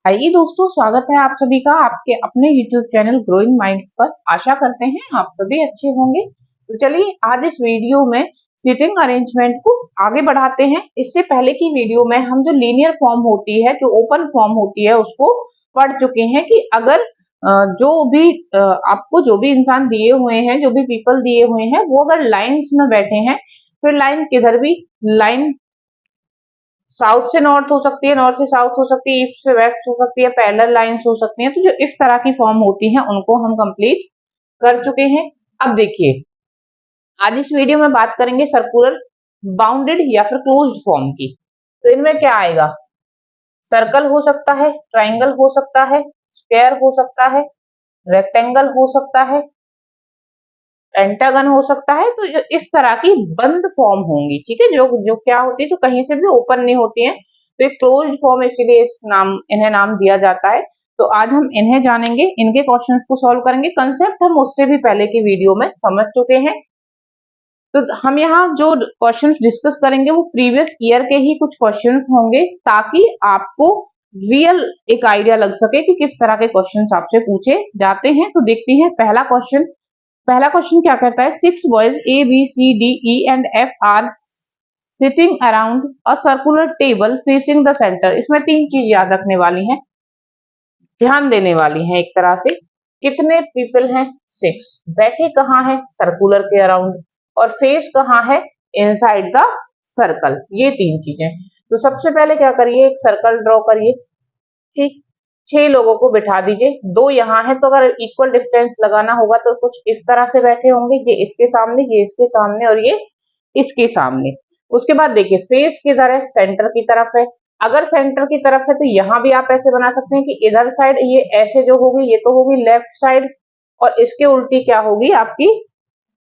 आइए दोस्तों, स्वागत है आप सभी का आपके अपने YouTube चैनल ग्रोइंग माइंड्स पर। आशा करते हैं आप सभी अच्छे होंगे। तो चलिए आज इस वीडियो में सीटिंग अरेंजमेंट को आगे बढ़ाते हैं। इससे पहले की वीडियो में हम जो लीनियर फॉर्म होती है, जो ओपन फॉर्म होती है, उसको पढ़ चुके हैं कि अगर जो भी आपको जो भी इंसान दिए हुए हैं, जो भी पीपल दिए हुए हैं, वो अगर लाइन्स में बैठे हैं, फिर लाइन किधर भी लाइन साउथ से नॉर्थ हो सकती है, नॉर्थ से साउथ हो सकती है, ईस्ट से वेस्ट हो सकती है, पैरेलल लाइंस हो सकती हैं। तो जो इस तरह की फॉर्म होती हैं उनको हम कंप्लीट कर चुके हैं। अब देखिए आज इस वीडियो में बात करेंगे सर्कुलर बाउंडेड या फिर क्लोज्ड फॉर्म की। तो इनमें क्या आएगा? सर्कल हो सकता है, ट्राइंगल हो सकता है, स्क्वायर हो सकता है, रेक्टेंगल हो सकता है, पेंटागन हो सकता है। तो जो इस तरह की बंद फॉर्म होंगी, ठीक है, जो जो क्या होती है, तो कहीं से भी ओपन नहीं होती है, तो एक क्लोज्ड फॉर्म, इसीलिए इन्हें नाम दिया जाता है। तो आज हम इन्हें जानेंगे, इनके क्वेश्चंस को सॉल्व करेंगे। कंसेप्ट हम उससे भी पहले की वीडियो में समझ चुके हैं। तो हम यहाँ जो क्वेश्चंस डिस्कस करेंगे वो प्रीवियस ईयर के ही कुछ क्वेश्चंस होंगे, ताकि आपको रियल एक आइडिया लग सके कि किस तरह के क्वेश्चंस आपसे पूछे जाते हैं। तो देखते हैं पहला क्वेश्चन क्या कहता है? 6 boys A B C D E and F are sitting around a circular table facing the centre. इसमें तीन चीज याद रखने वाली हैं, ध्यान देने वाली हैं एक तरह से। कितने पीपल हैं? 6। बैठे कहाँ हैं? सर्कुलर के अराउंड। और फेस कहाँ है? Inside the circle. ये तीन चीजें। तो सबसे पहले क्या करिए, एक सर्कल ड्रॉ करिए। ठीक, 6 लोगों को बिठा दीजिए। 2 यहाँ है, तो अगर इक्वल डिस्टेंस लगाना होगा तो कुछ इस तरह से बैठे होंगे, ये इसके सामने, ये इसके सामने और ये इसके सामने। उसके बाद देखिए फेस किधर है? सेंटर की तरफ है। अगर सेंटर की तरफ है तो यहाँ भी आप ऐसे बना सकते हैं कि इधर साइड ये ऐसे जो होगी, ये तो होगी लेफ्ट साइड, और इसके उल्टी क्या होगी? आपकी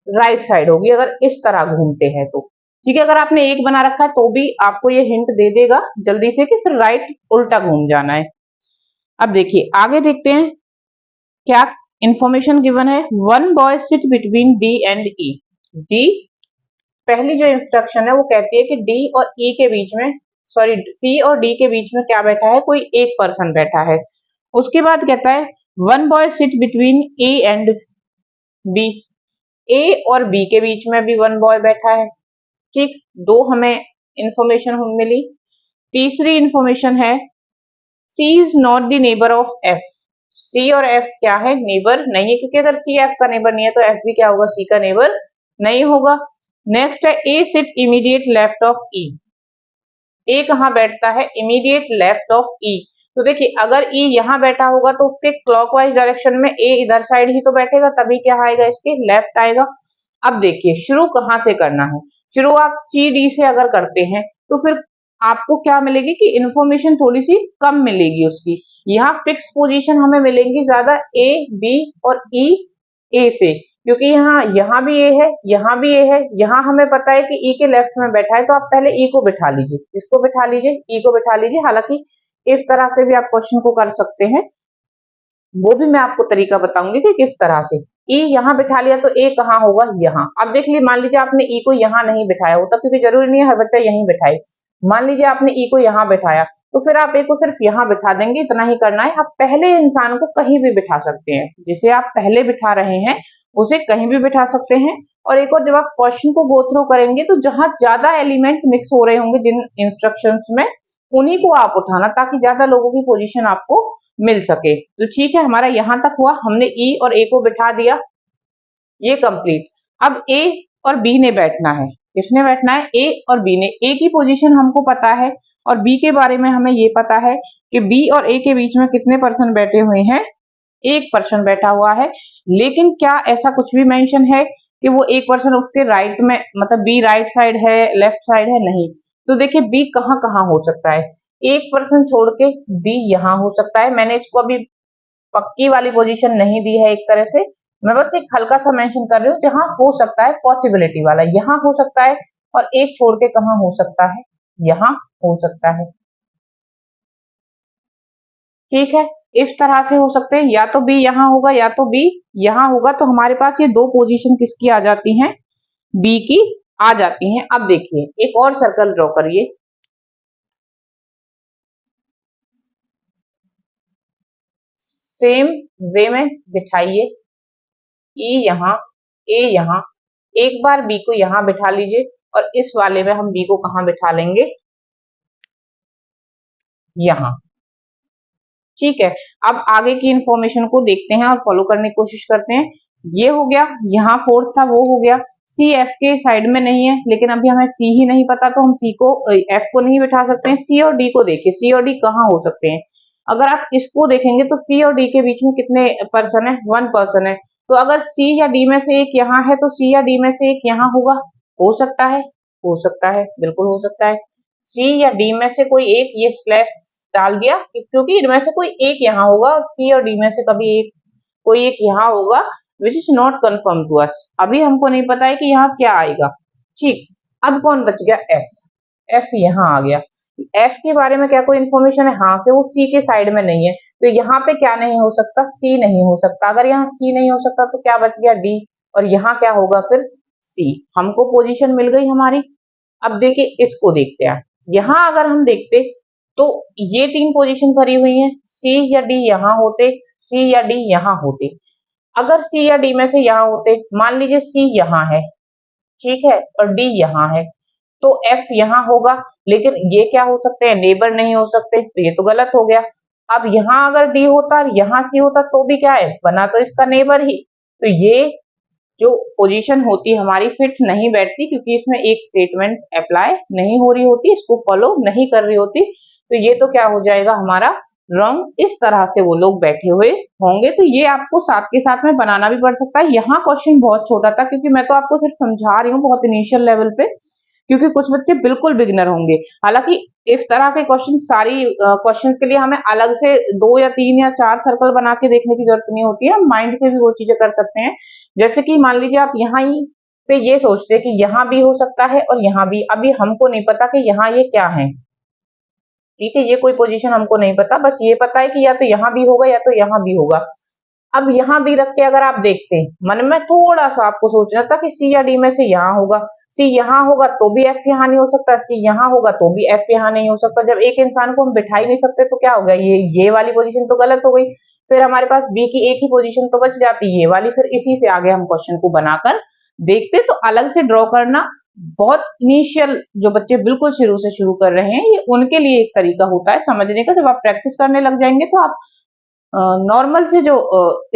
राइट साइड होगी, अगर इस तरह घूमते हैं तो। ठीक है, अगर आपने एक बना रखा है तो भी आपको ये हिंट दे देगा जल्दी से कि फिर राइट उल्टा घूम जाना है। अब देखिए आगे देखते हैं क्या इंफॉर्मेशन गिवन है। 1 boy sit between D and E. D, पहली जो इंस्ट्रक्शन है वो कहती है कि डी और ई के बीच में, सॉरी सी और डी के बीच में क्या बैठा है? कोई एक पर्सन बैठा है। उसके बाद कहता है 1 boy sit between A and B. A और बी के बीच में भी 1 बॉय बैठा है। ठीक, दो हमें इंफॉर्मेशन मिली। तीसरी इंफॉर्मेशन है C is not the neighbour of F. C और एफ क्या है? नेबर नहीं है, क्योंकि अगर सी एफ का नेबर नहीं है तो एफ भी क्या होगा? सी का नेबर नहीं होगा। नेक्स्ट है A sit immediate left of ई। ए कहाँ बैठता है? इमीडिएट लेफ्ट ऑफ ई। तो देखिए अगर ई यहाँ बैठा होगा तो उसके क्लॉकवाइज डायरेक्शन में ए इधर साइड ही तो बैठेगा, तभी क्या आएगा? इसके लेफ्ट आएगा। अब देखिए शुरू कहाँ से करना है? शुरू आप सी डी से अगर करते हैं तो फिर आपको क्या मिलेगी कि इंफॉर्मेशन थोड़ी सी कम मिलेगी उसकी। यहाँ फिक्स पोजीशन हमें मिलेंगी ज्यादा, ए बी और ई ए से, क्योंकि यहाँ भी ए है, यहाँ भी ए है, यहाँ हमें पता है कि ई के लेफ्ट में बैठा है, तो आप पहले ई को बिठा लीजिए, इसको बिठा लीजिए, ई को बिठा लीजिए। हालांकि इस तरह से भी आप क्वेश्चन को कर सकते हैं, वो भी मैं आपको तरीका बताऊंगी कि किस तरह से। ई यहाँ बिठा लिया तो ए कहाँ होगा? यहाँ। अब देख लीजिए, मान लीजिए आपने ई को यहाँ नहीं बिठाया होता, क्योंकि जरूरी नहीं है हर बच्चा यहीं बिठाए। मान लीजिए आपने ई को यहाँ बिठाया, तो फिर आप ए को सिर्फ यहाँ बिठा देंगे, इतना ही करना है। आप पहले इंसान को कहीं भी बिठा सकते हैं, जिसे आप पहले बिठा रहे हैं उसे कहीं भी बिठा सकते हैं। और एक और, जब आप क्वेश्चन को गो थ्रू करेंगे तो जहां ज्यादा एलिमेंट मिक्स हो रहे होंगे जिन इंस्ट्रक्शंस में, उन्हीं को आप उठाना, ताकि ज्यादा लोगों की पोजीशन आपको मिल सके। तो ठीक है, हमारा यहां तक हुआ, हमने ई और ए को बिठा दिया, ये कंप्लीट। अब ए और बी ने बैठना है। किसने बैठना है? ए और बी ने। ए की पोजीशन हमको पता है और बी के बारे में हमें ये पता है कि बी और ए के बीच में कितने पर्सन बैठे हुए हैं? एक पर्सन बैठा हुआ है। लेकिन क्या ऐसा कुछ भी मेंशन है कि वो एक पर्सन उसके राइट में, मतलब बी राइट साइड है, लेफ्ट साइड है? नहीं। तो देखिए बी कहाँ कहाँ हो सकता है? एक पर्सन छोड़ के बी यहाँ हो सकता है। मैंने इसको अभी पक्की वाली पोजीशन नहीं दी है, एक तरह से मैं बस एक हल्का सा मेंशन कर रही हूँ जहां हो सकता है, पॉसिबिलिटी वाला यहाँ हो सकता है। और एक छोड़ के कहाँ हो सकता है? यहाँ हो सकता है। ठीक है, इस तरह से हो सकते हैं, या तो बी यहाँ होगा या तो बी यहाँ होगा। तो हमारे पास ये दो पोजीशन किसकी आ जाती हैं? बी की आ जाती हैं। अब देखिए एक और सर्कल ड्रॉ करिए। सेम वे में बिठाइए, ई यहाँ, ए यहाँ, एक बार बी को यहाँ बिठा लीजिए और इस वाले में हम बी को कहाँ बिठा लेंगे, यहाँ। ठीक है, अब आगे की इंफॉर्मेशन को देखते हैं और फॉलो करने की कोशिश करते हैं। ये हो गया, यहाँ फोर्थ था वो हो गया। सी एफ के साइड में नहीं है, लेकिन अभी हमें सी ही नहीं पता तो हम सी को एफ को नहीं बिठा सकते हैं। सी और डी को देखिए, सी और डी कहाँ हो सकते हैं। अगर आप इसको देखेंगे तो सी और डी के बीच में कितने पर्सन है, 1 पर्सन है। तो अगर सी या डी में से एक यहाँ है तो सी या डी में से एक यहाँ होगा, हो सकता है, हो सकता है, बिल्कुल हो सकता है। सी या डी में से कोई एक ये स्लैश डाल दिया क्योंकि इनमें से कोई एक यहाँ होगा और सी और डी में से कभी एक कोई एक यहाँ होगा, which is not confirm to us. अभी हमको नहीं पता है कि यहाँ क्या आएगा। ठीक, अब कौन बच गया, एफ। एफ यहाँ आ गया। एफ के बारे में क्या कोई इन्फॉर्मेशन है, हाँ, कि वो सी के साइड में नहीं है, तो यहाँ पे क्या नहीं हो सकता, सी नहीं हो सकता। अगर यहाँ सी नहीं हो सकता तो क्या बच गया, डी, और यहाँ क्या होगा फिर, सी। हमको पोजीशन मिल गई हमारी। अब देखिए इसको देखते हैं, यहाँ अगर हम देखते तो ये 3 पोजीशन भरी हुई हैं, सी या डी यहाँ होते, सी या डी यहाँ होते। अगर सी या डी में से यहाँ होते, मान लीजिए सी यहाँ है, ठीक है, और डी यहाँ है, तो एफ यहाँ होगा, लेकिन ये क्या हो सकते हैं, नेबर नहीं हो सकते, तो ये तो गलत हो गया। अब यहाँ अगर डी होता और यहाँ सी होता तो भी क्या है, बना तो इसका नेबर ही। तो ये जो पोजीशन होती हमारी फिट नहीं बैठती, क्योंकि इसमें एक स्टेटमेंट अप्लाई नहीं हो रही होती, इसको फॉलो नहीं कर रही होती। तो ये तो क्या हो जाएगा हमारा रॉन्ग। इस तरह से वो लोग बैठे हुए होंगे। तो ये आपको साथ के साथ में बनाना भी पड़ सकता है। यहाँ क्वेश्चन बहुत छोटा था, क्योंकि मैं तो आपको सिर्फ समझा रही हूँ बहुत इनिशियल लेवल पे, क्योंकि कुछ बच्चे बिल्कुल बिगिनर होंगे। हालांकि इस तरह के क्वेश्चन सारी क्वेश्चंस के लिए हमें अलग से 2 या 3 या 4 सर्कल बना के देखने की जरूरत नहीं होती है, हम माइंड से भी वो चीजें कर सकते हैं। जैसे कि मान लीजिए आप यहाँ ही पे ये सोचते हैं कि यहाँ भी हो सकता है और यहाँ भी, अभी हमको नहीं पता कि यहाँ ये क्या है, ठीक है, ये कोई पोजीशन हमको नहीं पता, बस ये पता है कि या तो यहाँ भी होगा या तो यहाँ भी होगा। अब यहाँ भी रख के अगर आप देखते हैं, मन में थोड़ा सा आपको सोचना था कि सी या डी में से यहाँ होगा, सी यहाँ होगा तो भी एफ यहाँ नहीं हो सकता, सी यहाँ होगा तो भी एफ यहाँ नहीं हो सकता। जब एक इंसान को हम बिठा ही नहीं सकते तो क्या हो गया, ये वाली पोजीशन तो गलत हो गई। फिर हमारे पास बी की एक ही पोजीशन तो बच जाती, ये वाली। फिर इसी से आगे हम क्वेश्चन को बनाकर देखते। तो अलग से ड्रॉ करना बहुत इनिशियल, जो बच्चे बिल्कुल शुरू से शुरू कर रहे हैं, ये उनके लिए एक तरीका होता है समझने का। जब आप प्रैक्टिस करने लग जाएंगे तो आप नॉर्मल से जो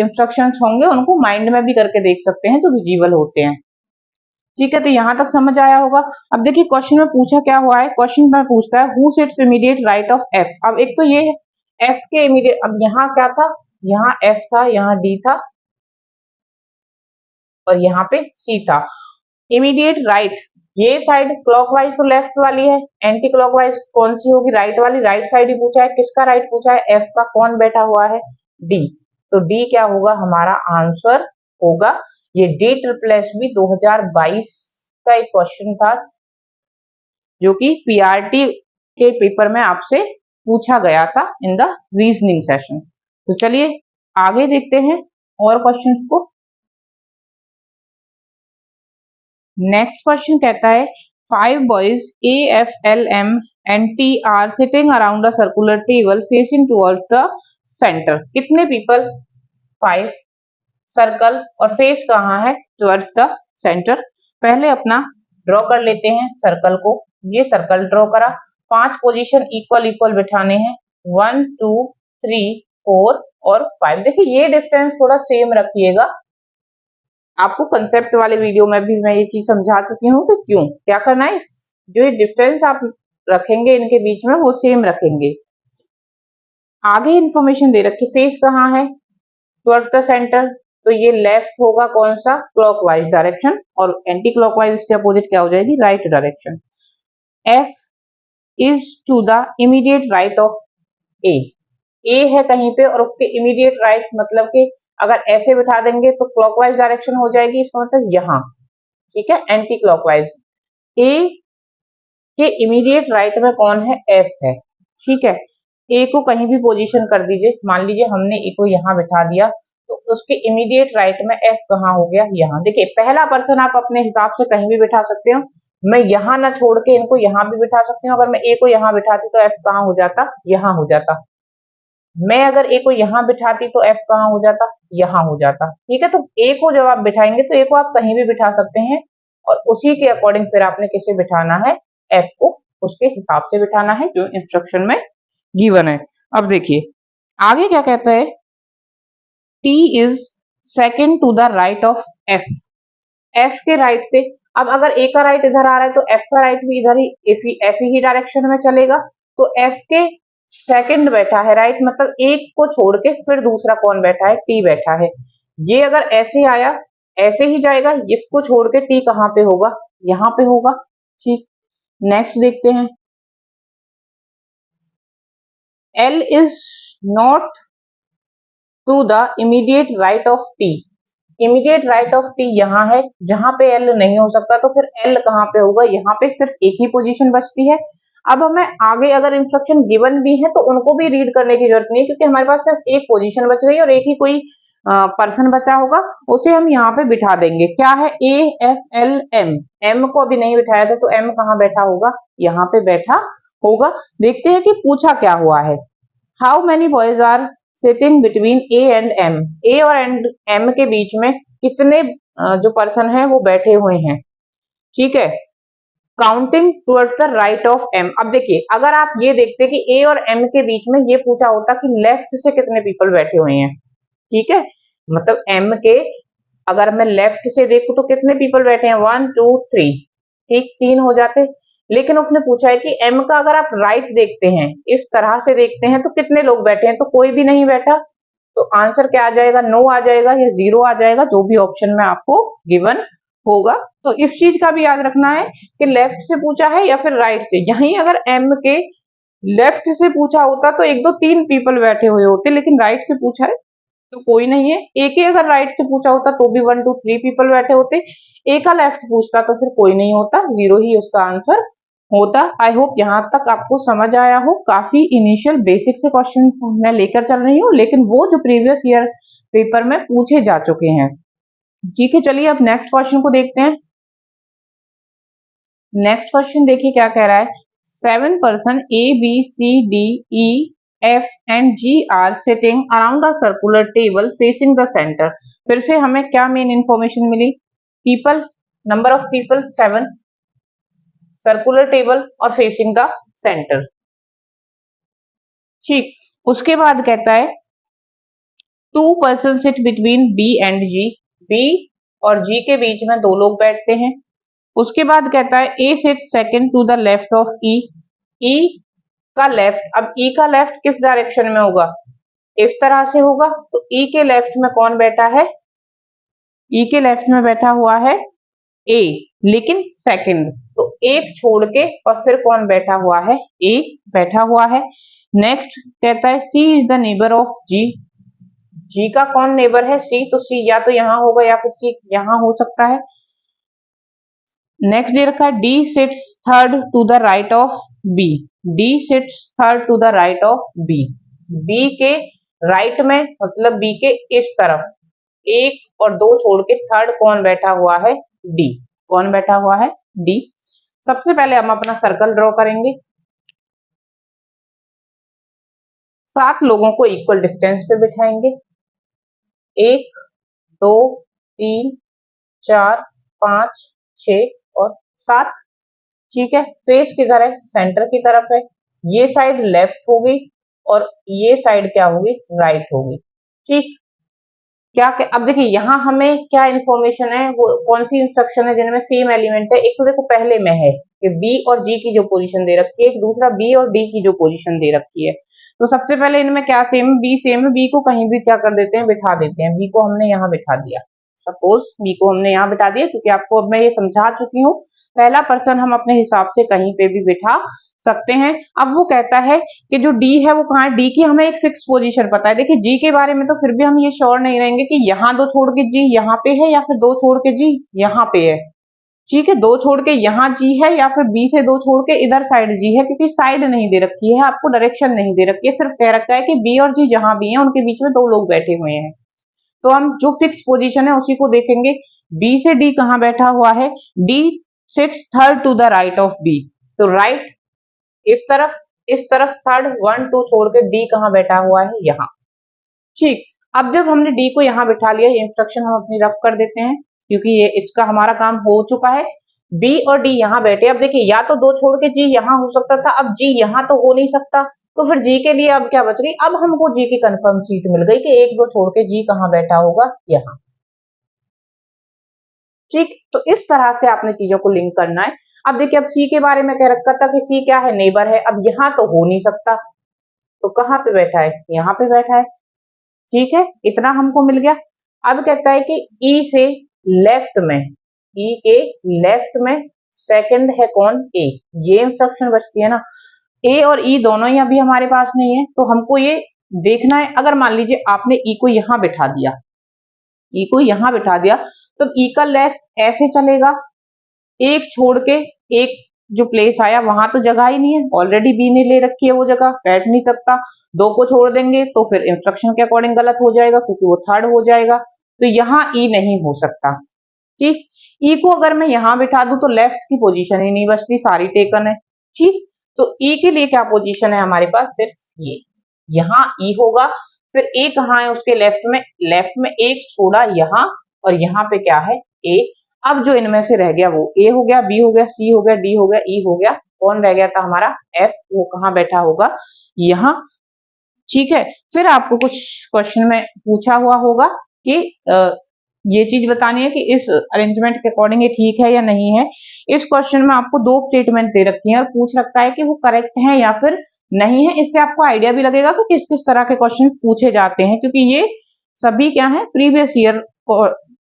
इंस्ट्रक्शंस होंगे उनको माइंड में भी करके देख सकते हैं, जो विजिबल होते हैं। ठीक है, तो यहां तक समझ आया होगा। अब देखिए क्वेश्चन में पूछा क्या हुआ है, क्वेश्चन में पूछता है who sits immediate right of F. अब एक तो ये एफ के इमीडिएट, अब यहाँ क्या था, यहाँ एफ था, यहाँ डी था और यहाँ पे सी था। इमीडिएट राइट, ये साइड क्लॉकवाइज तो लेफ्ट वाली है, एंटी क्लॉकवाइज कौन सी होगी, राइट वाली। राइट साइड ही पूछा है, किसका राइट पूछा है, एफ का। कौन बैठा हुआ है, डी। तो डी क्या होगा, हमारा आंसर होगा। ये डी ट्रिपल एस बी 2022 का एक क्वेश्चन था, जो कि पीआरटी के पेपर में आपसे पूछा गया था इन द रीजनिंग सेशन। तो चलिए आगे देखते हैं और क्वेश्चंस को। नेक्स्ट क्वेश्चन कहता है 5 boys A, F, L, M and T are sitting around a circular table facing towards the center. कितने पीपल, 5, सर्कल और फेस कहाँ है, टुवर्ड्स द सेंटर। पहले अपना ड्रॉ कर लेते हैं सर्कल को। ये सर्कल ड्रॉ करा, 5 पोजीशन इक्वल इक्वल बिठाने हैं, 1 2 3 4 और 5। देखिए ये डिस्टेंस थोड़ा सेम रखिएगा, आपको कंसेप्ट वाले वीडियो में भी मैं ये चीज समझा चुकी हूँ कि क्यों क्या करना है। जो डिस्टेंस आप रखेंगे इनके बीच में वो सेम रखेंगे। आगे इंफॉर्मेशन दे रखी, फेस कहाँ है, टुवर्ड्स द सेंटर, तो ये लेफ्ट होगा कौन सा, क्लॉकवाइज डायरेक्शन, और एंटी क्लॉकवाइज इसके अपोजिट क्या हो जाएगी, right direction. F is to the immediate right of A. A है कहीं पे और उसके इमीडिएट राइट, मतलब कि अगर ऐसे बिठा देंगे तो क्लॉकवाइज डायरेक्शन हो जाएगी, इसका मतलब यहाँ, ठीक है, एंटी क्लॉकवाइज। ए के इमीडिएट राइट में कौन है, एफ है, ठीक है। ए को कहीं भी पोजीशन कर दीजिए, मान लीजिए हमने ए को यहाँ बिठा दिया, तो उसके इमीडिएट राइट में एफ कहाँ हो गया, यहाँ। देखिए पहला पर्सन आप अपने हिसाब से कहीं भी बिठा सकते हो, मैं यहाँ ना छोड़ के इनको यहाँ भी बिठा सकती हूँ। अगर मैं ए को यहाँ बिठाती तो एफ कहाँ हो जाता, यहाँ हो जाता। मैं अगर ए को यहाँ बिठाती तो एफ कहाँ हो जाता, यहाँ हो जाता। ठीक है, तो ए को जब आप बिठाएंगे तो ए को आप कहीं भी बिठा सकते हैं और उसी के अकॉर्डिंग फिर आपने किसे बिठाना है, एफ को उसके हिसाब से बिठाना है जो इंस्ट्रक्शन में गिवन है। अब देखिए आगे क्या कहता है, T is second to the right of F, F के राइट से। अब अगर ए का राइट इधर आ रहा है तो एफ का राइट भी इधर ही एफ ही डायरेक्शन में चलेगा, तो एफ के सेकंड बैठा है राइट, मतलब एक को छोड़ के फिर दूसरा कौन बैठा है, टी बैठा है। ये अगर ऐसे आया ऐसे ही जाएगा, इसको छोड़ के टी कहाँ पे होगा, यहाँ पे होगा। ठीक, नेक्स्ट देखते हैं, L is not to the immediate right of T, immediate right of T यहाँ है, जहां पे एल नहीं हो सकता तो फिर एल कहाँ पे होगा, यहाँ पे सिर्फ एक ही पोजीशन बचती है। अब हमें आगे अगर इंस्ट्रक्शन गिवन भी है तो उनको भी रीड करने की जरूरत नहीं है, क्योंकि हमारे पास सिर्फ एक पोजीशन बच गई और एक ही कोई पर्सन बचा होगा, उसे हम यहाँ पे बिठा देंगे। क्या है, A F L M, M को अभी नहीं बिठाया था तो एम कहाँ बैठा होगा, यहाँ पे बैठा होगा। देखते हैं कि पूछा क्या हुआ है, how many boys are sitting between A and M, A और एम के बीच में कितने जो पर्सन है वो बैठे हुए हैं। ठीक है, counting towards the right of M. अब देखिए अगर आप ये देखते कि ए और एम के बीच में ये पूछा होता कि लेफ्ट से कितने पीपल बैठे हुए हैं, ठीक है, मतलब एम के अगर मैं लेफ्ट से देखूं तो कितने पीपल बैठे हैं, 1 2 3, ठीक, 3 हो जाते। लेकिन उसने पूछा है कि एम का अगर आप राइट देखते हैं, इस तरह से देखते हैं तो कितने लोग बैठे हैं, तो कोई भी नहीं बैठा, तो आंसर क्या आ जाएगा, नो आ जाएगा या जीरो आ जाएगा, जो भी ऑप्शन में आपको गिवन होगा। तो इस चीज का भी याद रखना है कि लेफ्ट से पूछा है या फिर राइट से। यहीं अगर एम के लेफ्ट से पूछा होता तो 1 2 3 पीपल बैठे हुए होते, लेकिन राइट से पूछा है तो कोई नहीं है। ए के अगर राइट से पूछा होता तो भी 1 2 3 पीपल बैठे होते, ए का लेफ्ट पूछता तो फिर कोई नहीं होता, जीरो ही उसका आंसर होता। आई होप यहाँ तक आपको समझ आया हो। काफी इनिशियल बेसिक से क्वेश्चन मैं लेकर चल रही हूँ, लेकिन वो जो प्रीवियस ईयर पेपर में पूछे जा चुके हैं। ठीक है, चलिए अब नेक्स्ट क्वेश्चन को देखते हैं। नेक्स्ट क्वेश्चन देखिए क्या कह रहा है, 7 person A B C D E F and G are sitting around a circular table facing the centre. फिर से हमें क्या मेन इंफॉर्मेशन मिली, people, number of people 7, circular table और फेसिंग द सेंटर। ठीक, उसके बाद कहता है 2 person sit between B and G, B और जी के बीच में 2 लोग बैठते हैं। उसके बाद कहता है A sit second to the left of E, E का लेफ्ट, अब ई का लेफ्ट किस डायरेक्शन में होगा, इस तरह से होगा, तो ई के लेफ्ट में कौन बैठा है, ई के लेफ्ट में बैठा हुआ है ए, लेकिन सेकंड, तो एक छोड़ के और फिर कौन बैठा हुआ है, ए बैठा हुआ है। नेक्स्ट कहता है C is the neighbour of जी, जी का कौन नेबर है, सी, तो सी या तो यहां होगा या फिर सी यहां हो सकता है। नेक्स्ट दे रखा है D sits third to the right of B, D sits third to the right of B, B के राइट में मतलब बी के इस तरफ, एक और दो छोड़ के थर्ड कौन बैठा हुआ है, डी, कौन बैठा हुआ है, डी। सबसे पहले हम अपना सर्कल ड्रॉ करेंगे, 7 लोगों को इक्वल डिस्टेंस पे बिठाएंगे, 1 2 3 4 5 6 और 7। ठीक है, फेस किधर है, सेंटर की तरफ है, ये साइड लेफ्ट होगी और ये साइड क्या होगी, राइट होगी। ठीक, क्या अब देखिए यहाँ हमें क्या इंफॉर्मेशन है, वो कौन सी इंस्ट्रक्शन है जिनमें सेम एलिमेंट है। एक तो देखो पहले में है कि बी और जी की जो पोजीशन दे रखी है, एक दूसरा बी और डी की जो पोजीशन दे रखी है। तो सबसे पहले इनमें क्या सेम, बी सेम है, बी को कहीं भी क्या कर देते हैं, बिठा देते हैं। बी को हमने यहाँ बिठा दिया, सपोज बी को हमने यहाँ बिठा दिया, क्योंकि आपको अब मैं ये समझा चुकी हूँ, पहला पर्सन हम अपने हिसाब से कहीं पे भी बिठा सकते हैं। अब वो कहता है कि जो डी है वो कहाँ है, डी की हमें एक फिक्स पोजीशन पता है। देखिए जी के बारे में तो फिर भी हम ये श्योर नहीं रहेंगे कि यहाँ 2 छोड़ के जी यहाँ पे है या फिर 2 छोड़ के जी यहाँ पे है। ठीक है, 2 छोड़ के यहाँ जी है या फिर बी से 2 छोड़ के इधर साइड जी है, क्योंकि साइड नहीं दे रखी है, आपको डायरेक्शन नहीं दे रखी है, सिर्फ कह रखा है कि बी और जी जहां भी है उनके बीच में 2 लोग बैठे हुए हैं। तो हम जो फिक्स पोजीशन है उसी को देखेंगे। बी से डी कहां बैठा हुआ है, D sits third to the right of B, तो राइट इस तरफ इस तरफ थर्ड 1 2 छोड़ के डी कहाँ बैठा हुआ है, यहाँ। ठीक, अब जब हमने डी को यहाँ बिठा लिया, ये इंस्ट्रक्शन हम अपनी रफ कर देते हैं क्योंकि ये इसका हमारा काम हो चुका है। बी और डी यहाँ बैठे। अब देखिए, या तो 2 छोड़ के जी यहाँ हो सकता था, अब जी यहाँ तो हो नहीं सकता, तो फिर जी के लिए अब क्या बच गई, अब हमको जी की कंफर्म सीट मिल गई कि 1 2 छोड़ के जी कहाँ बैठा होगा, यहाँ। ठीक, तो इस तरह से आपने चीजों को लिंक करना है। अब देखिए, अब सी के बारे में कह रखा था कि सी क्या है, नेबर है। अब यहाँ तो हो नहीं सकता, तो कहाँ पे बैठा है, यहाँ पे बैठा है। ठीक है, इतना हमको मिल गया। अब कहता है कि ई से लेफ्ट में, ई के लेफ्ट में सेकंड है कौन, ए। ये इंस्ट्रक्शन बचती है ना। ए और ई दोनों ही अभी हमारे पास नहीं है, तो हमको ये देखना है। अगर मान लीजिए आपने ई को यहां बिठा दिया, ई को यहां बिठा दिया, तो ई का लेफ्ट ऐसे चलेगा, एक छोड़ के एक जो प्लेस आया वहां तो जगह ही नहीं है, ऑलरेडी बी ने ले रखी है वो जगह, बैठ नहीं सकता। 2 को छोड़ देंगे तो फिर इंस्ट्रक्शन के अकॉर्डिंग गलत हो जाएगा क्योंकि वो थर्ड हो जाएगा, तो यहाँ ई नहीं हो सकता। ठीक, ई को अगर मैं यहाँ बिठा दूं तो लेफ्ट की पोजीशन ही नहीं बचती, सारी टेकन है। ठीक, तो ई के लिए क्या पोजीशन है हमारे पास, सिर्फ ये, यहाँ ई होगा। फिर ए कहाँ है उसके लेफ्ट में एक छोड़ा यहाँ, और यहाँ पे क्या है, ए। अब जो इनमें से रह गया वो ए हो गया, बी हो गया, सी हो गया, डी हो गया, ई हो गया। कौन रह गया था हमारा, एफ। वो कहाँ बैठा होगा, यहाँ। ठीक है, फिर आपको कुछ क्वेश्चन में पूछा हुआ होगा कि ये चीज बतानी है कि इस अरेंजमेंट के अकॉर्डिंग ये ठीक है या नहीं है। इस क्वेश्चन में आपको 2 स्टेटमेंट दे रखी है और पूछ रखता है कि वो करेक्ट है या फिर नहीं है। इससे आपको आइडिया भी लगेगा कि किस किस तरह के क्वेश्चन पूछे जाते हैं, क्योंकि ये सभी क्या है, प्रीवियस ईयर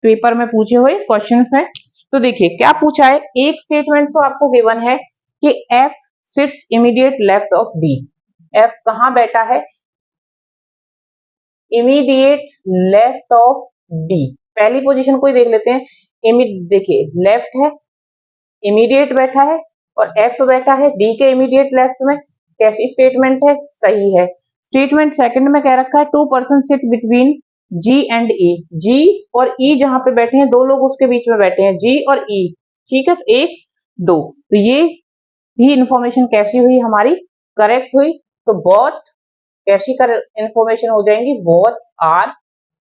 पेपर में पूछे हुए क्वेश्चन है। तो देखिए क्या पूछा है, एक स्टेटमेंट तो आपको गिवन है कि F sits immediate left of D. F कहाँ बैठा है, इमीडिएट लेफ्ट ऑफ डी। पहली पोजीशन को ही देख लेते हैं। देखिए लेफ्ट है, इमीडिएट बैठा है, और एफ बैठा है डी के इमीडिएट लेफ्ट में। कैसी स्टेटमेंट है, सही है। स्टेटमेंट सेकंड में कह रखा है 2 person sit between G and E. G और ई जहां पे बैठे हैं, 2 लोग उसके बीच में बैठे हैं, जी और ई। ठीक है, तो 1 2, तो ये भी इंफॉर्मेशन कैसी हुई हमारी, करेक्ट हुई। तो बोथ कैसी इंफॉर्मेशन हो जाएंगी, बोथ आर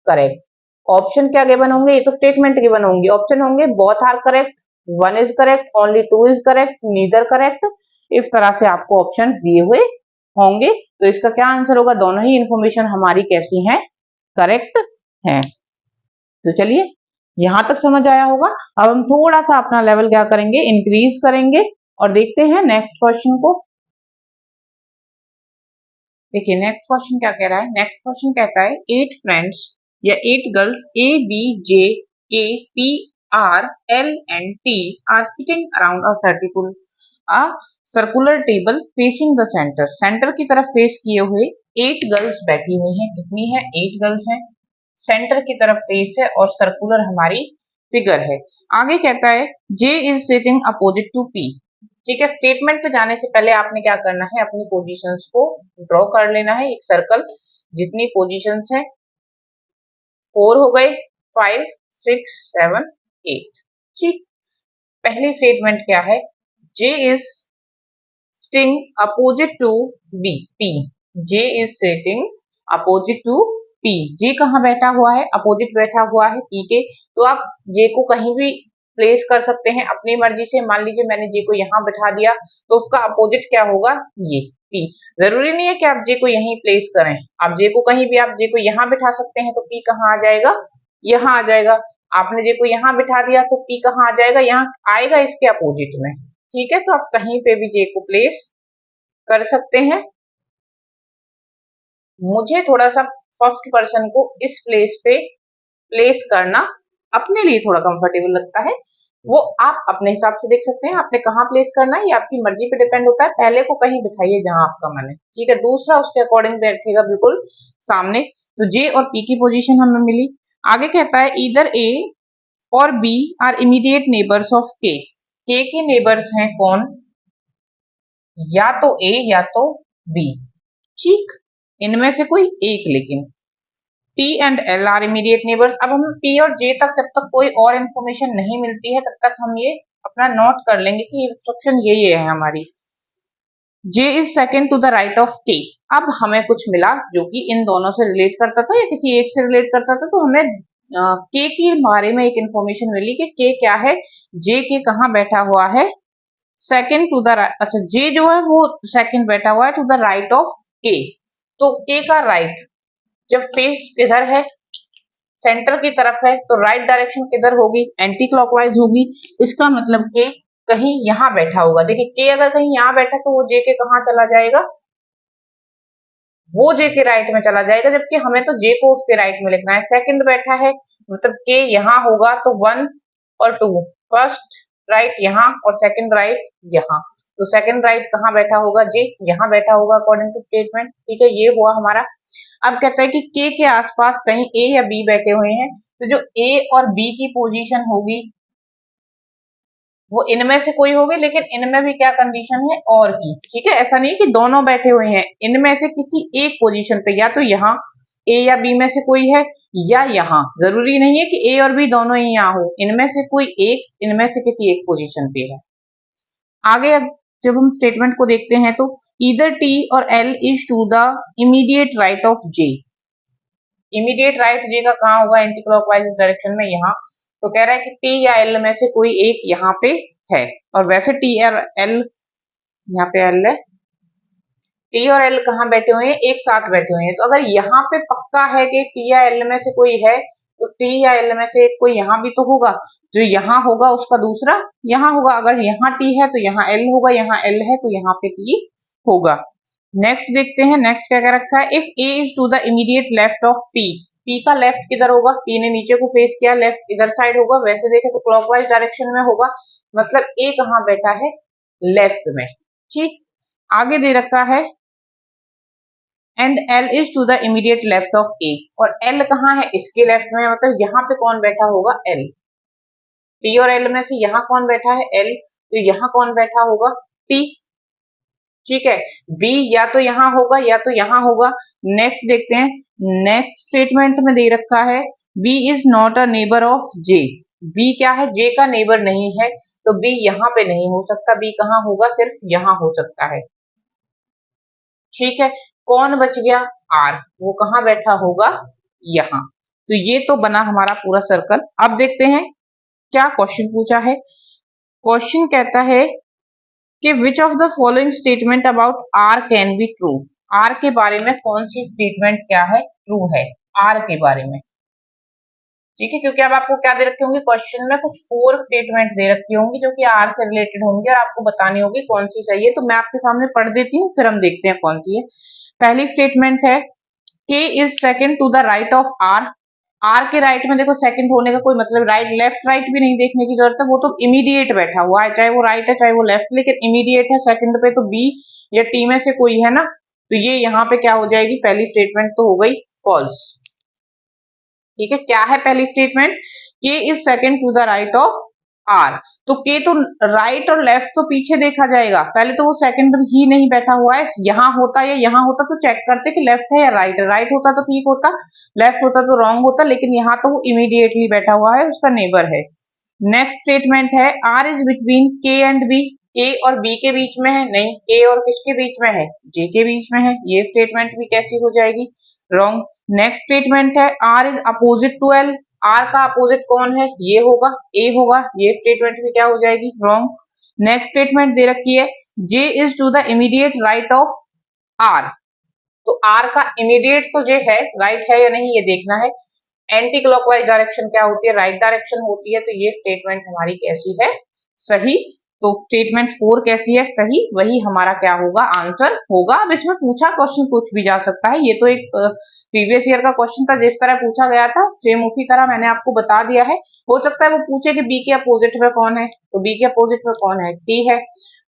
करेक्ट। ऑप्शन क्या गिवन होंगे, ये तो स्टेटमेंट गिवन होंगे, ऑप्शन होंगे both are correct, 1 is correct, only 2 is correct, neither correct. इस तरह से आपको ऑप्शंस दिए हुए होंगे। तो इसका क्या आंसर होगा, दोनों ही इंफॉर्मेशन हमारी कैसी हैं, करेक्ट हैं। तो चलिए यहां तक समझ आया होगा। अब हम थोड़ा सा अपना लेवल क्या करेंगे, इंक्रीज करेंगे और देखते हैं नेक्स्ट क्वेश्चन को। देखिए नेक्स्ट क्वेश्चन क्या कह रहा है, नेक्स्ट क्वेश्चन कहता है 8 फ्रेंड्स या 8 गर्ल्स ए बी जे के P R L and T R sitting around a circular table facing the centre. Centre की तरफ फेस किए हुए 8 गर्ल्स बैठी हुई हैं। कितनी है, 8 गर्ल्स हैं। सेंटर की तरफ फेस है और सर्कुलर हमारी फिगर है। आगे कहता है J is sitting opposite to P. ठीक है, स्टेटमेंट पे जाने से पहले आपने क्या करना है, अपनी पोजीशंस को ड्रॉ कर लेना है। एक सर्कल, जितनी पोजीशंस है, 4 हो गए, 5 6 7 8। ठीक, पहली स्टेटमेंट क्या है, J is sitting opposite to B P. J is sitting opposite to P. J कहाँ बैठा हुआ है, अपोजिट बैठा हुआ है पी के। तो आप जे को कहीं भी प्लेस कर सकते हैं अपनी मर्जी से। मान लीजिए मैंने जे को यहाँ बैठा दिया, तो उसका अपोजिट क्या होगा, ये पी। जरूरी नहीं है कि आप जे को यहीं प्लेस करें, आप जे को कहीं भी, आप जे को यहाँ बिठा सकते हैं, तो पी कहाँ आ जाएगा, यहाँ आ जाएगा। आपने जे को यहाँ बिठा दिया तो पी कहाँ आ जाएगा, यहाँ आएगा, इसके अपोजिट में। ठीक है, तो आप कहीं पे भी जे को प्लेस कर सकते हैं। मुझे थोड़ा सा फर्स्ट पर्सन को इस प्लेस पे प्लेस करना अपने लिए थोड़ा कंफर्टेबल लगता है। वो आप अपने हिसाब से देख सकते हैं, आपने कहाँ प्लेस करना है ये आपकी मर्जी पे डिपेंड होता है। पहले को कहीं बिठाइए जहां आपका मन है, ठीक है। दूसरा उसके अकॉर्डिंग बैठेगा बिल्कुल सामने। तो जे और पी की पोजीशन हमें मिली। आगे कहता है ईदर ए और B are immediate neighbours of K. K neighbours हैं कौन, या तो ए या तो बी। ठीक, इनमें से कोई एक। लेकिन T and L R immediate neighbours. अब हम पी और जे तक जब तक कोई और इंफॉर्मेशन नहीं मिलती है, तब तक हम ये अपना नोट कर लेंगे कि इंस्ट्रक्शन ये है हमारी। J is second to the right of K. अब हमें कुछ मिला जो कि इन दोनों से रिलेट करता था या किसी एक से रिलेट करता था, तो हमें के के बारे में एक इंफॉर्मेशन मिली कि के क्या है, जे के कहाँ बैठा हुआ है, सेकेंड टू द, अच्छा जे जो है वो सेकेंड बैठा हुआ है टू द राइट ऑफ के। तो के का राइट, जब फेस किधर है, सेंटर की तरफ है, तो राइट डायरेक्शन किधर होगी, एंटी क्लॉकवाइज होगी। इसका मतलब के कहीं यहाँ बैठा होगा। देखिए के अगर कहीं यहाँ बैठा तो वो जे के कहाँ चला जाएगा, वो जे के राइट में चला जाएगा, जबकि हमें तो जे को उसके राइट में लिखना है। सेकंड बैठा है मतलब के यहाँ होगा तो 1 और 2, फर्स्ट राइट यहाँ और सेकंड राइट यहाँ, तो सेकंड राइट कहाँ बैठा होगा, जे यहाँ बैठा होगा अकॉर्डिंग टू स्टेटमेंट। ठीक है, ये हुआ हमारा। अब कहता है कि के आसपास कहीं ए या बी बैठे हुए हैं, तो जो ए और बी की पोजीशन होगी वो इनमें से कोई होगी, लेकिन इनमें भी क्या कंडीशन है, और की। ठीक है, ऐसा नहीं कि दोनों बैठे हुए हैं, इनमें से किसी एक पोजीशन पे, या तो यहाँ ए या बी में से कोई है, या यहाँ, जरूरी नहीं है कि ए और बी दोनों ही यहाँ हो, इनमें से कोई एक, इनमें से किसी एक पोजीशन पे है। आगे जब हम स्टेटमेंट को देखते हैं तो ईदर टी और L is to the immediate right of J. Immediate right J का कहाँ होगा, एंटी क्लॉकवाइज डायरेक्शन में, यहाँ। तो कह रहा है कि टी या एल में से कोई एक यहाँ पे है, और वैसे टी और एल, यहाँ पे एल है, टी और एल कहाँ बैठे हुए हैं, एक साथ बैठे हुए हैं। तो अगर यहाँ पे पक्का है कि टी या एल में से कोई है, तो टी या एल में से कोई यहाँ भी तो होगा, जो यहाँ होगा उसका दूसरा यहाँ होगा। अगर यहाँ टी है तो यहाँ एल होगा, यहाँ एल है तो यहाँ पे टी होगा। नेक्स्ट देखते हैं, नेक्स्ट क्या क्या रखा है, if A is to the immediate left of P. P का लेफ्ट किधर होगा, पी ने नीचे को फेस किया, लेफ्ट इधर साइड होगा, वैसे देखें तो क्लॉकवाइज डायरेक्शन में होगा, मतलब ए कहाँ बैठा है, लेफ्ट में। ठीक, आगे दे रखा है and L is to the immediate left of A, और एल कहाँ है, इसके लेफ्ट में, मतलब यहाँ पे कौन बैठा होगा, एल। टी और एल में से यहाँ कौन बैठा है, एल, तो यहाँ कौन बैठा होगा, टी। ठीक है, बी या तो यहाँ होगा या तो यहाँ होगा। नेक्स्ट देखते हैं, नेक्स्ट स्टेटमेंट में दे रखा है B is not a neighbour of J. B क्या है, जे का नेबर नहीं है, तो बी यहाँ पे नहीं हो सकता, बी कहाँ होगा, सिर्फ यहाँ हो सकता है। ठीक है, कौन बच गया, आर, वो कहाँ बैठा होगा, यहाँ। तो ये तो बना हमारा पूरा सर्कल। अब देखते हैं क्या क्वेश्चन पूछा है। क्वेश्चन कहता है कि which of the following statement about R can be true. R के बारे में कौन सी स्टेटमेंट क्या है, ट्रू है, आर के बारे में। ठीक है, क्योंकि अब आपको क्या दे रखे होंगे, क्वेश्चन में कुछ 4 स्टेटमेंट दे रखी होंगी जो कि आर से रिलेटेड होंगी, और आपको बतानी होगी कौन सी सही है। तो मैं आपके सामने पढ़ देती हूँ, फिर हम देखते हैं कौन सी है। पहली स्टेटमेंट है K is second to the right of R. R के राइट में देखो सेकंड होने का कोई मतलब, राइट लेफ्ट राइट भी नहीं देखने की जरूरत है, वो तो इमीडिएट बैठा हुआ है, चाहे वो राइट है चाहे वो लेफ्ट, लेकिन इमीडिएट है सेकंड पे, तो बी या टी में से कोई है ना, तो ये यहाँ पे क्या हो जाएगी, पहली स्टेटमेंट तो हो गई फॉल्स। ठीक है, क्या है पहली statement, K is second to the right of R. तो के तो राइट और लेफ्ट तो पीछे देखा जाएगा, पहले तो वो सेकंड ही नहीं बैठा हुआ है, यहाँ होता या यहाँ होता तो चेक करते कि लेफ्ट है या राइट है, राइट होता तो ठीक होता, लेफ्ट होता तो रॉन्ग होता, लेकिन यहाँ तो वो इमीडिएटली बैठा हुआ है, उसका नेबर है। नेक्स्ट स्टेटमेंट है आर इज बिटवीन के एंड बी। के और बी के बीच में है, नहीं, के और किसके बीच में है, जे के बीच में है, ये स्टेटमेंट भी कैसी हो जाएगी, रॉन्ग। नेक्स्ट स्टेटमेंट है R is opposite to L. R का अपोजिट कौन है, ये होगा, ए होगा, ये स्टेटमेंट भी क्या हो जाएगी, रॉन्ग। नेक्स्ट स्टेटमेंट दे रखी है J is to the immediate right of R. तो आर का इमीडिएट तो जे है, राइट है या नहीं ये देखना है। एंटी क्लॉकवाइज डायरेक्शन क्या होती है, राइट डायरेक्शन होती है, तो ये स्टेटमेंट हमारी कैसी है, सही। तो स्टेटमेंट 4 कैसी है, सही, वही हमारा क्या होगा, आंसर होगा। अब इसमें पूछा क्वेश्चन कुछ भी जा सकता है, ये तो एक प्रीवियस ईयर का क्वेश्चन था, जिस तरह पूछा गया था सेम उसी तरह मैंने आपको बता दिया है। हो सकता है वो पूछे कि बी के अपोजिट में कौन है, तो बी के अपोजिट में कौन है, टी है।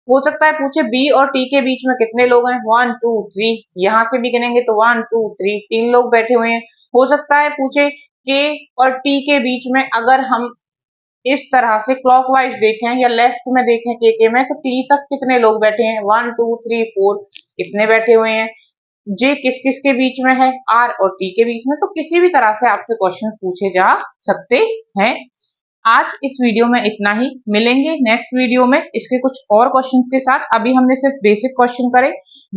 हो सकता है पूछे बी और टी के बीच में कितने लोग हैं, 1 2 3, यहाँ से भी गिनेंगे तो 1 2 3, 3 लोग बैठे हुए हैं। हो सकता है पूछे के और टी के बीच में अगर हम इस तरह से क्लॉकवाइज देखें या लेफ्ट में देखें के में, तो टी तक कितने लोग बैठे हैं, 1 2 3 4, कितने बैठे हुए हैं। जे किस किस के बीच में है, आर और टी के बीच में। तो किसी भी तरह से आपसे क्वेश्चन पूछे जा सकते हैं। आज इस वीडियो में इतना ही। मिलेंगे नेक्स्ट वीडियो में इसके कुछ और क्वेश्चंस के साथ। अभी हमने सिर्फ बेसिक क्वेश्चन करे।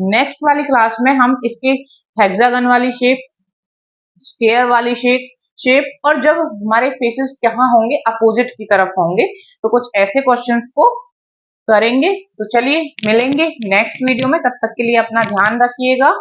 नेक्स्ट वाली क्लास में हम इसके हेक्सागन वाली शेप, स्क्वायर वाली शेप और जब हमारे फेसेस कहाँ होंगे, अपोजिट की तरफ होंगे, तो कुछ ऐसे क्वेश्चंस को करेंगे। तो चलिए मिलेंगे नेक्स्ट वीडियो में, तब तक के लिए अपना ध्यान रखिएगा।